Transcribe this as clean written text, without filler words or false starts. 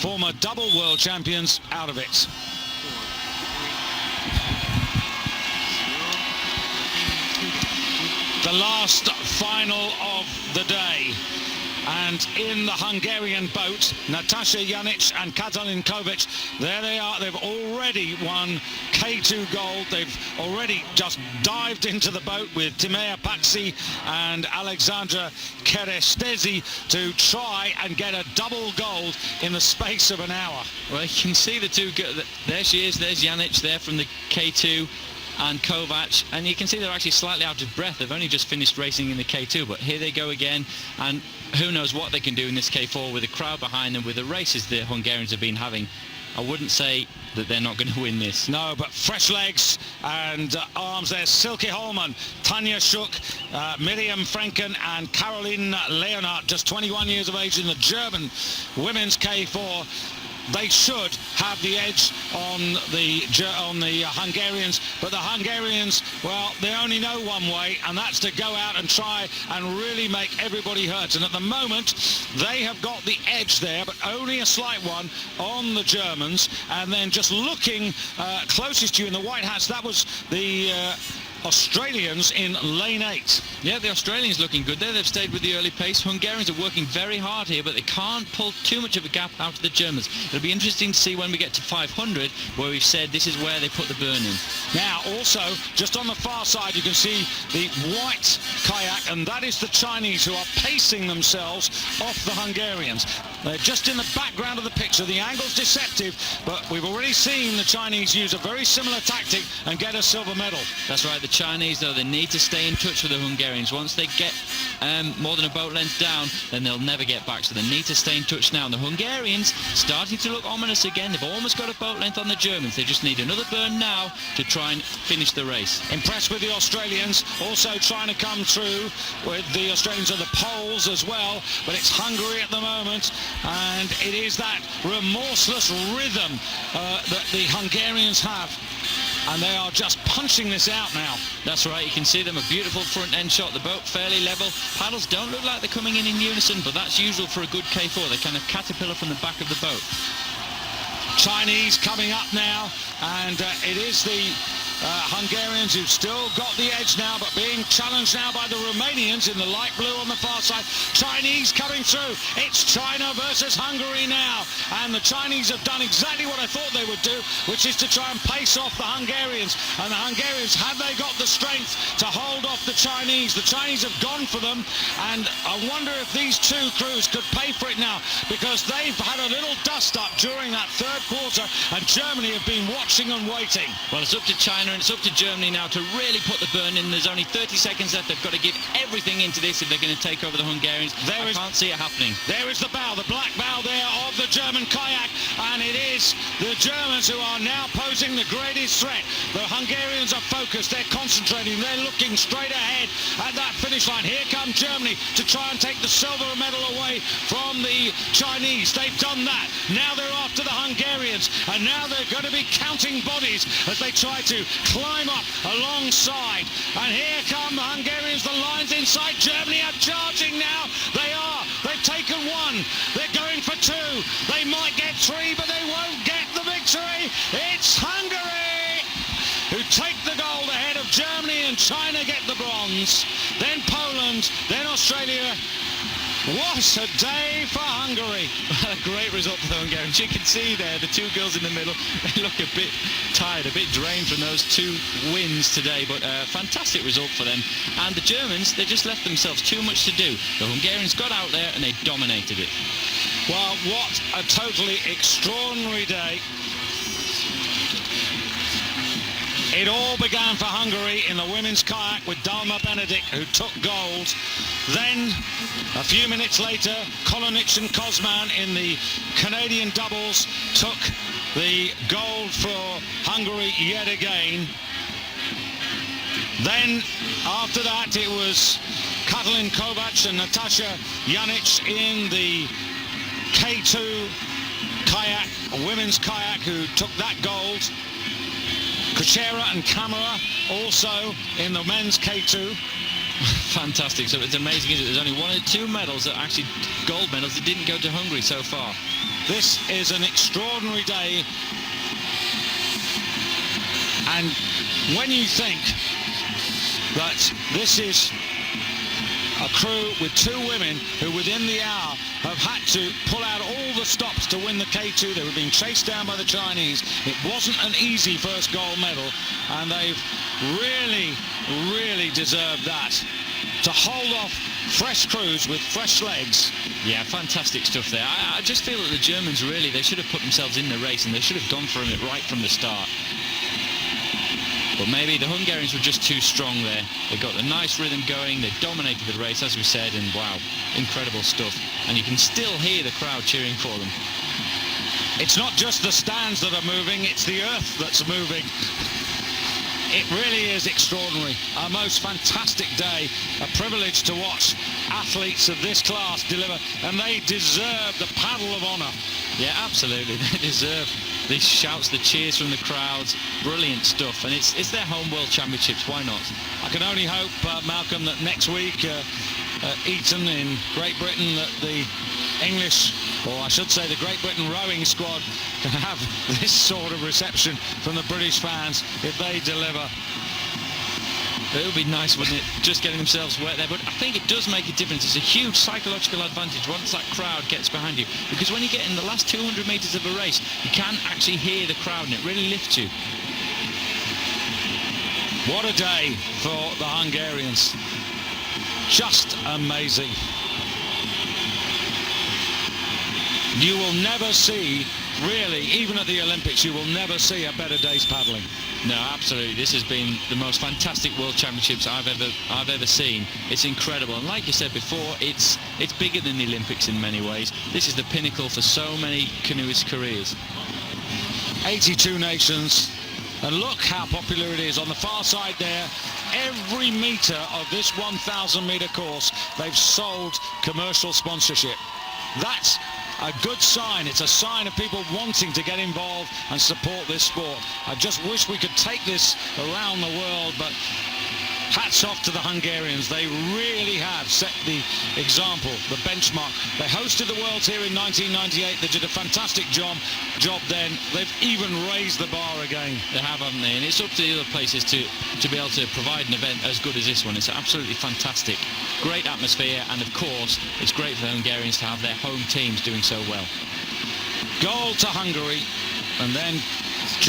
former double world champions, out of it. The last final of the day. And in the Hungarian boat, Natasha Janic and Katalin Kovac, there they are. They've already won K2 gold. They've already just dived into the boat with Timea Paxi and Alexandra Kerestesi to try and get a double gold in the space of an hour. Well, you can see the two, there she is, there's Janic there from the K2. And Kovac, and you can see they're actually slightly out of breath. They've only just finished racing in the K2, but here they go again, and who knows what they can do in this K4 with a crowd behind them, with the races the Hungarians have been having. I wouldn't say that they're not going to win this. No, but fresh legs and arms. There's Silke Holman, Tanja Schuck, Miriam Franken and Caroline Leonhardt, just 21 years of age in the German women's K4. They should have the edge on the Hungarians, but the Hungarians, well, they only know one way, and that's to go out and try and really make everybody hurt. And at the moment, they have got the edge there, but only a slight one on the Germans. And then just looking closest to you in the white hats, that was the Australians in lane 8. Yeah, the Australians looking good there. They've stayed with the early pace. Hungarians are working very hard here, but they can't pull too much of a gap out of the Germans. It'll be interesting to see when we get to 500, where we've said this is where they put the burn in. Now, also, just on the far side, you can see the white kayak, and that is the Chinese who are pacing themselves off the Hungarians. They're just in the background of the picture. The angle's deceptive, but we've already seen the Chinese use a very similar tactic and get a silver medal. That's right. The Chinese, though, they need to stay in touch with the Hungarians. Once they get more than a boat length down, then they'll never get back. So they need to stay in touch now. And the Hungarians starting to look ominous again. They've almost got a boat length on the Germans. They just need another burn now to try and finish the race. Impressed with the Australians, also trying to come through with the Australians are the Poles as well, but it's Hungary at the moment, and it is that remorseless rhythm that the Hungarians have. And they are just punching this out now. That's right, you can see them, a beautiful front end shot, the boat fairly level. Paddles don't look like they're coming in unison, but that's usual for a good K4. They kind of caterpillar from the back of the boat. Chinese coming up now, and it is the Hungarians who've still got the edge now, but being challenged now by the Romanians in the light blue on the far side. Chinese coming through. It's China versus Hungary now, and the Chinese have done exactly what I thought they would do, which is to try and pace off the Hungarians. And the Hungarians, have they got the strength to hold off the Chinese? The Chinese have gone for them, and I wonder if these two crews could pay for it now, because they've had a little dust up during that third quarter, and Germany have been watching and waiting. Well, it's up to China and it's up to Germany now to really put the burn in. There's only 30 seconds left. They've got to give everything into this if they're going to take over the Hungarians. I can't see it happening. There is the bow, the black bow there of the German kayak, and it is the Germans who are now posing the greatest threat. The Hungarians are focused, they're concentrating, they're looking straight ahead at that finish line. Here come Germany to try and take the silver medal away from the Chinese. They've done that. Now they're after the Hungarians, and now they're going to be counting bodies as they try to climb up alongside. And here come the Hungarians, the lines inside. Germany are charging now. They are. They've taken one. They're going for two. They might get three, but they won't get the victory. It's Hungary who take the gold ahead of Germany, and China get the bronze. Then Poland, then Australia. What a day for Hungary. A great result for the Hungarians. You can see there the two girls in the middle. They look a bit tired, a bit drained from those two wins today, but a fantastic result for them. And the Germans, they just left themselves too much to do. The Hungarians got out there and they dominated it. Well, what a totally extraordinary day. It all began for Hungary in the women's kayak with Dalma Benedict, who took gold. Then, a few minutes later, Kolonic and Kozman in the Canadian doubles took the gold for Hungary yet again. Then, after that, it was Katalin Kovac and Natasha Janic in the K2 kayak, women's kayak, who took that gold. Kuchera and Camera also in the men's K2. Fantastic. So it's amazing, isn't it? There's only one or two medals that actually gold medals that didn't go to Hungary so far. This is an extraordinary day. And when you think that this is a crew with two women who within the hour have had to pull out all the stops to win the K2. They were being chased down by the Chinese. It wasn't an easy first gold medal, and they've really deserved that. To hold off fresh crews with fresh legs. Yeah, fantastic stuff there. I just feel that the Germans really, they should have put themselves in the race and they should have gone for it right from the start. But maybe the Hungarians were just too strong there. They got a nice rhythm going, they dominated the race, as we said, and wow, incredible stuff. And you can still hear the crowd cheering for them. It's not just the stands that are moving, it's the earth that's moving. It really is extraordinary. A most fantastic day. A privilege to watch athletes of this class deliver, and they deserve the paddle of honour. Yeah, absolutely. They deserve these shouts, the cheers from the crowds. Brilliant stuff, and it's their home World Championships. Why not? I can only hope, Malcolm, that next week at Eton in Great Britain, that the English, or I should say the Great Britain rowing squad, can have this sort of reception from the British fans if they deliver. It would be nice, wouldn't it, just getting themselves wet there. But I think it does make a difference. It's a huge psychological advantage once that crowd gets behind you, because when you get in the last 200 metres of a race, you can actually hear the crowd and it really lifts you. What a day for the Hungarians. Just amazing. You will never see, really, even at the Olympics, you will never see a better day's paddling. No, absolutely. This has been the most fantastic World Championships I've ever seen. It's incredible, and like you said before, it's bigger than the Olympics in many ways. This is the pinnacle for so many canoeist careers. 82 nations, and look how popular it is. On the far side there, every metre of this 1,000-metre course, they've sold commercial sponsorship. That's a good sign. It's a sign of people wanting to get involved and support this sport. I just wish we could take this around the world, but hats off to the Hungarians. They really have set the example, the benchmark. They hosted the Worlds here in 1998. They did a fantastic job then. They've even raised the bar again. They have, haven't they? And it's up to the other places to be able to provide an event as good as this one. It's absolutely fantastic. Great atmosphere, and of course, it's great for the Hungarians to have their home teams doing so well. Gold to Hungary, and then